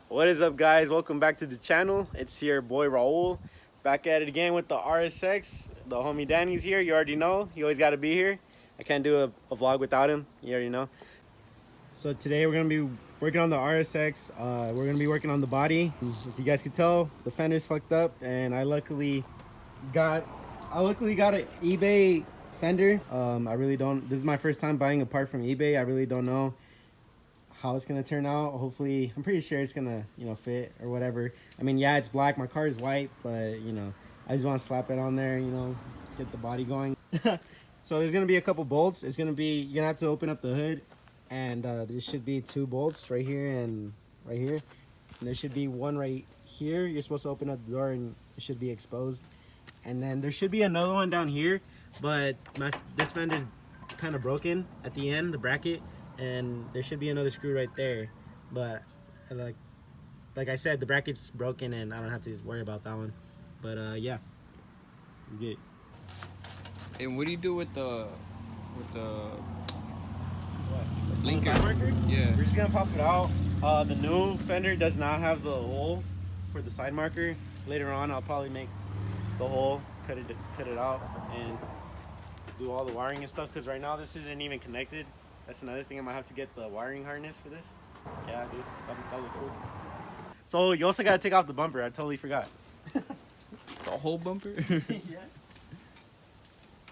What is up, guys? Welcome back to the channel. It's your boy Raul, back at it again with the RSX. The homie Danny's here. You already know. He always got to be here. I can't do a vlog without him. You already know. So today we're gonna be working on the RSX. We're gonna be working on the body. If you guys can tell, the fender's fucked up, and I luckily got an eBay fender. I really don't. This is my first time buying a part from eBay. I really don't know how it's gonna turn out. Hopefully, I'm pretty sure it's gonna, fit or whatever. I mean, yeah, it's black. My car is white, but I just want to slap it on there. Get the body going. So there's gonna be a couple bolts. You're gonna have to open up the hood, and there should be two bolts right here and right here. And there should be one right here. You're supposed to open up the door, and it should be exposed. And then there should be another one down here, but this fender's kind of broken at the end, the bracket. And there should be another screw right there, but like I said, the bracket's broken and I don't have to worry about that one. But yeah, it's good. And what do you do with the What? blinker? Side marker? Yeah. We're just gonna pop it out. The new fender does not have the hole for the side marker. Later on, I'll probably make the hole, cut it out, and do all the wiring and stuff. Cause right now this isn't even connected. That's another thing. I might have to get the wiring harness for this. Yeah, dude, that would look cool. So you also gotta take off the bumper. I totally forgot. The whole bumper? Yeah.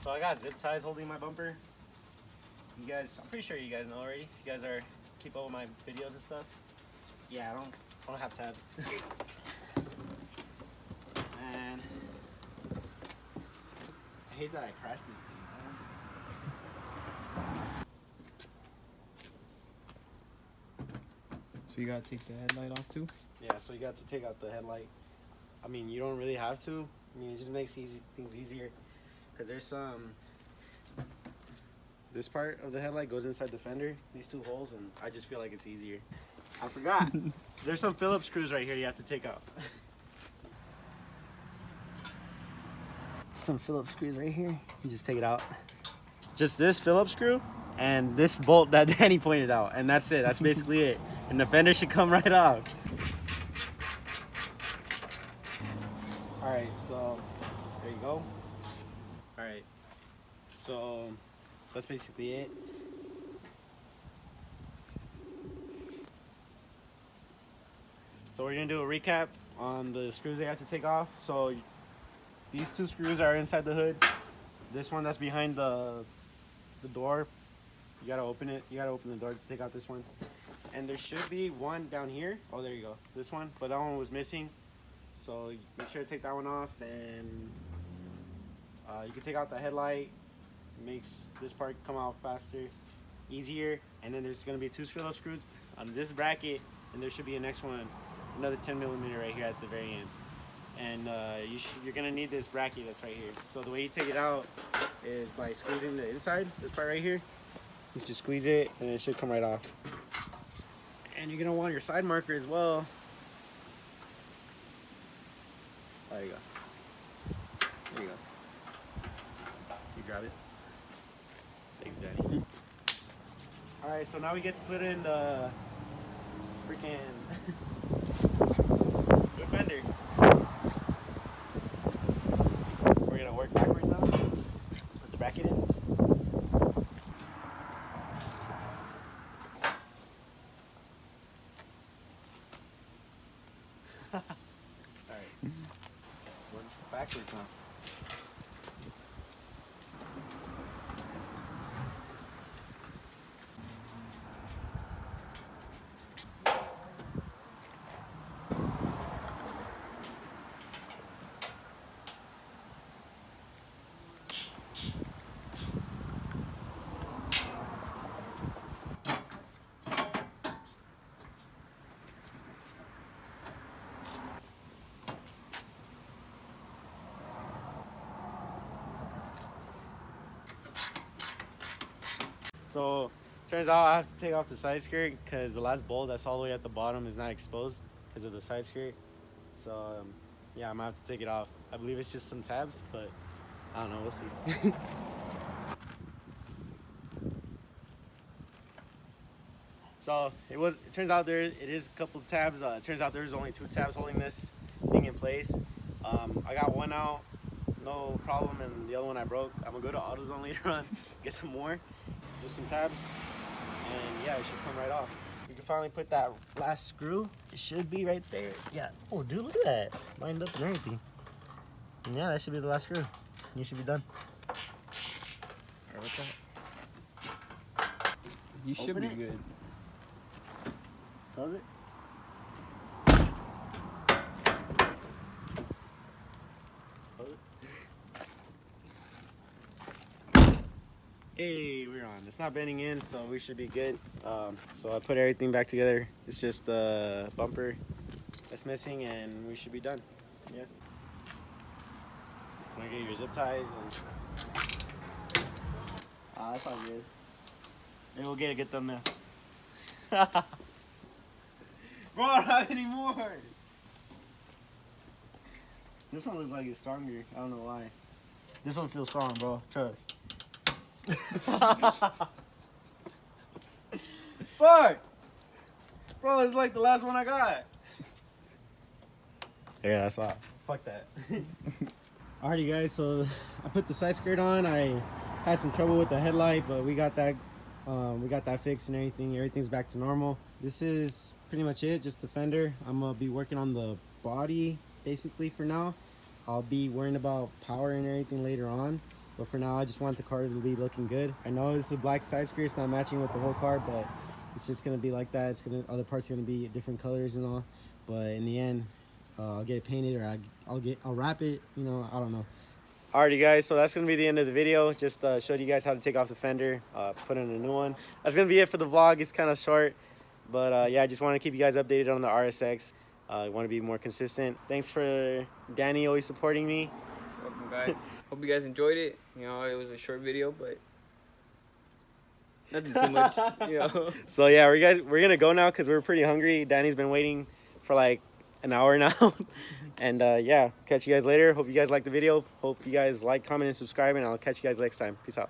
So I got zip ties holding my bumper. You guys, I'm pretty sure you guys know already. You guys keep up with my videos and stuff. Yeah, I don't have tabs. And I hate that I crashed this thing. So you gotta take the headlight off too? Yeah, so you got to take out the headlight. I mean, you don't really have to. I mean, it just makes things easier. Because there's this part of the headlight goes inside the fender, these two holes, and I just feel like it's easier. I forgot. There's some Phillips screws right here you have to take out. Some Phillips screws right here. You just take it out. Just this Phillips screw and this bolt that Danny pointed out, and that's it. That's basically it. And the fender should come right off. All right, so there you go. All right, so that's basically it. So we're gonna do a recap on the screws they have to take off. So these two screws are inside the hood. This one that's behind the door, you gotta open it. You gotta open the door to take out this one. And there should be one down here. Oh, there you go. This one, but that one was missing. So make sure to take that one off, and you can take out the headlight. It makes this part come out faster, easier. And then there's gonna be two Phillips screws on this bracket, and there should be a next one, another 10mm right here at the very end. And you're gonna need this bracket that's right here. So the way you take it out is by squeezing the inside, this part right here. You just squeeze it, and it should come right off. And you're gonna want your side marker as well. There you go. There you go. You grab it. Thanks, Daddy. All right, so now we get to put in the freaking the fender. We're gonna work backwards now. Put the bracket in. Alright. Work backwards now. So turns out I have to take off the side skirt because the last bolt that's all the way at the bottom is not exposed because of the side skirt. So yeah, I'm gonna have to take it off. I believe it's just some tabs, but I don't know, we'll see. So it turns out it is a couple tabs. It turns out there's only 2 tabs holding this thing in place. I got one out, no problem, and the other one I broke. I'm gonna go to AutoZone later on, get some more, just some tabs, and yeah, it should come right off. You can finally put that last screw. It should be right there. Yeah. Oh, dude, look at that, lined up and everything. And yeah, that should be the last screw. You should be done. Alright, what's that? You should be good. Does it? Hey, we're on. It's not bending in, so we should be good. So I put everything back together. It's just the bumper that's missing, and we should be done. Yeah. Want to get your zip ties and. That's all good. Maybe we'll get them now. Bro, I don't have any more. This one looks like it's stronger. I don't know why. This one feels strong, bro. Trust. Fuck! Bro, it's like the last one I got. Yeah, that's all. Fuck that. Alrighty, guys, so I put the side skirt on. I had some trouble with the headlight, but we got that fixed and everything. Everything's back to normal. This is pretty much it, just the fender. I'm gonna be working on the body basically for now. I'll be worrying about power and everything later on, but for now I just want the car to be looking good. I know this is a black side skirt, it's not matching with the whole car, but it's just gonna be like that. It's gonna, other parts are gonna be different colors and all, but in the end I'll get it painted, or I'll wrap it, you know, I don't know. Alrighty, guys, so that's gonna be the end of the video. Just showed you guys how to take off the fender, put in a new one. That's gonna be it for the vlog. It's kind of short, but yeah, I just want to keep you guys updated on the RSX. I want to be more consistent. Thanks for Danny always supporting me. Welcome, guys. Hope you guys enjoyed it. You know, it was a short video, but nothing too much. You know. So yeah, we're gonna go now because we're pretty hungry. Danny's been waiting for like an hour now. And yeah, catch you guys later. Hope you guys liked the video. Hope you guys like, comment, and subscribe, and I'll catch you guys next time. Peace out.